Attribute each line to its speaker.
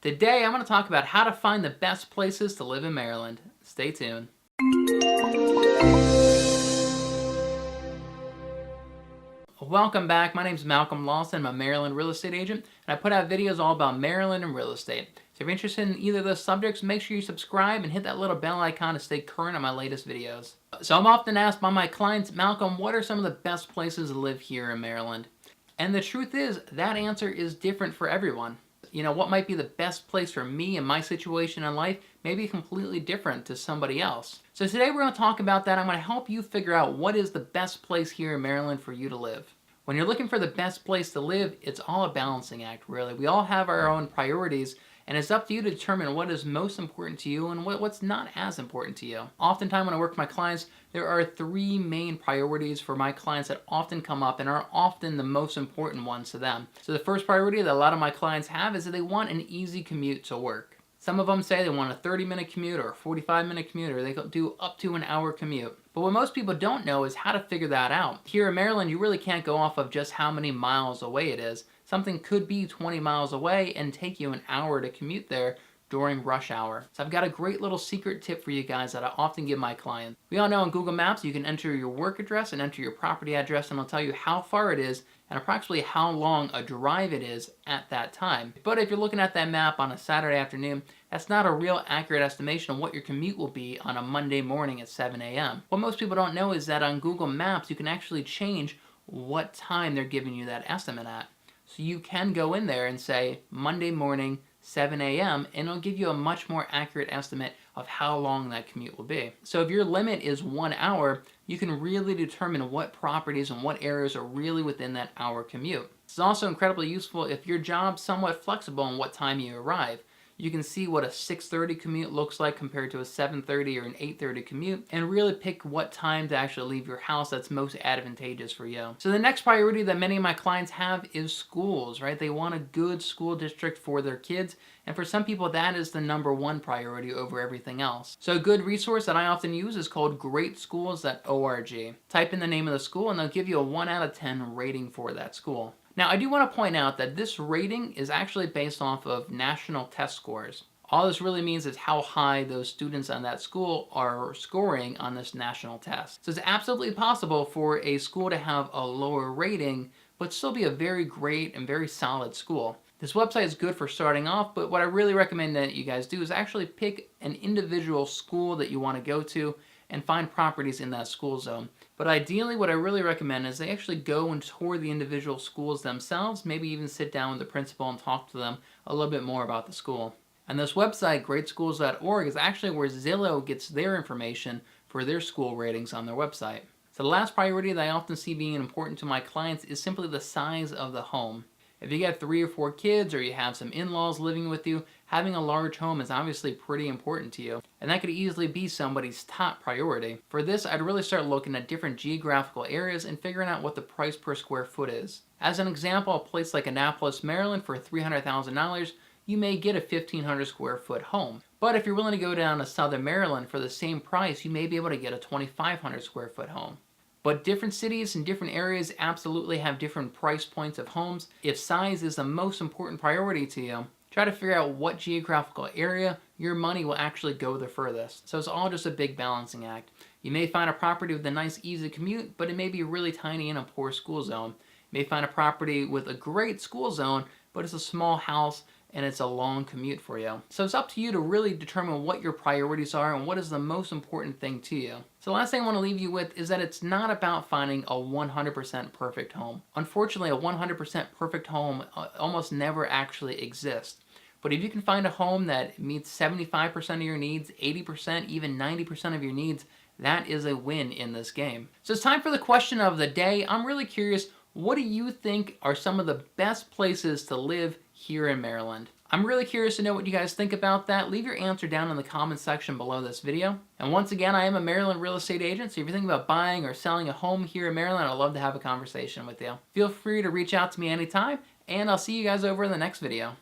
Speaker 1: Today, I'm going to talk about how to find the best places to live in Maryland. Stay tuned. Welcome back. My name is Malcolm Lawson. I'm a Maryland real estate agent, and I put out videos all about Maryland and real estate. So if you're interested in either of those subjects, make sure you subscribe and hit that little bell icon to stay current on my latest videos. So I'm often asked by my clients, Malcolm, what are some of the best places to live here in Maryland? And the truth is, that answer is different for everyone. You know, what might be the best place for me and my situation in life may be completely different to somebody else. So today we're going to talk about that. I'm going to help you figure out what is the best place here in Maryland for you to live. When you're looking for the best place to live, it's all a balancing act, really. We all have our own priorities, and it's up to you to determine what is most important to you and what's not as important to you. Oftentimes when I work with my clients, there are three main priorities for my clients that often come up and are often the most important ones to them. So the first priority that a lot of my clients have is that they want an easy commute to work. Some of them say they want a 30-minute commute or a 45-minute commute, or they can do up to an hour commute. But what most people don't know is how to figure that out. Here in Maryland, you really can't go off of just how many miles away it is. Something could be 20 miles away and take you an hour to commute there during rush hour. So I've got a great little secret tip for you guys that I often give my clients. We all know on Google Maps you can enter your work address and enter your property address, and it'll tell you how far it is and approximately how long a drive it is at that time. But if you're looking at that map on a Saturday afternoon, that's not a real accurate estimation of what your commute will be on a Monday morning at 7 a.m. What most people don't know is that on Google Maps you can actually change what time they're giving you that estimate at. So you can go in there and say Monday morning, 7 a.m. and it'll give you a much more accurate estimate of how long that commute will be. So if your limit is 1 hour, you can really determine what properties and what areas are really within that hour commute. It's also incredibly useful if your job's somewhat flexible on what time you arrive. You can see what a 6:30 commute looks like compared to a 7:30 or an 8:30 commute, and really pick what time to actually leave your house that's most advantageous for you. So the next priority that many of my clients have is schools, right? They want a good school district for their kids, and for some people that is the #1 priority over everything else. So a good resource that I often use is called greatschools.org. Type in the name of the school and they'll give you a 1 out of 10 rating for that school. Now, I do want to point out that this rating is actually based off of national test scores. All this really means is how high those students on that school are scoring on this national test. So it's absolutely possible for a school to have a lower rating, but still be a very great and very solid school. This website is good for starting off, but what I really recommend that you guys do is actually pick an individual school that you want to go to and find properties in that school zone. But ideally, what I really recommend is they actually go and tour the individual schools themselves, maybe even sit down with the principal and talk to them a little bit more about the school. And this website, greatschools.org, is actually where Zillow gets their information for their school ratings on their website. So the last priority that I often see being important to my clients is simply the size of the home. If you get 3 or 4 kids or you have some in-laws living with you, having a large home is obviously pretty important to you, and that could easily be somebody's top priority. For this, I'd really start looking at different geographical areas and figuring out what the price per square foot is. As an example, a place like Annapolis, Maryland for $300,000, you may get a 1,500 square foot home. But if you're willing to go down to Southern Maryland for the same price, you may be able to get a 2,500 square foot home. But different cities and different areas absolutely have different price points of homes. If size is the most important priority to you, try to figure out what geographical area your money will actually go the furthest. So it's all just a big balancing act. You may find a property with a nice easy commute, but it may be really tiny in a poor school zone. You may find a property with a great school zone, but it's a small house and it's a long commute for you. So it's up to you to really determine what your priorities are and what is the most important thing to you. So the last thing I want to leave you with is that it's not about finding a 100% perfect home. Unfortunately, a 100% perfect home almost never actually exists. But if you can find a home that meets 75% of your needs, 80%, even 90% of your needs, that is a win in this game. So it's time for the question of the day. I'm really curious, what do you think are some of the best places to live here in Maryland? I'm really curious to know what you guys think about that. Leave your answer down in the comment section below this video. And once again, I am a Maryland real estate agent, so if you're thinking about buying or selling a home here in Maryland, I'd love to have a conversation with you. Feel free to reach out to me anytime, and I'll see you guys over in the next video.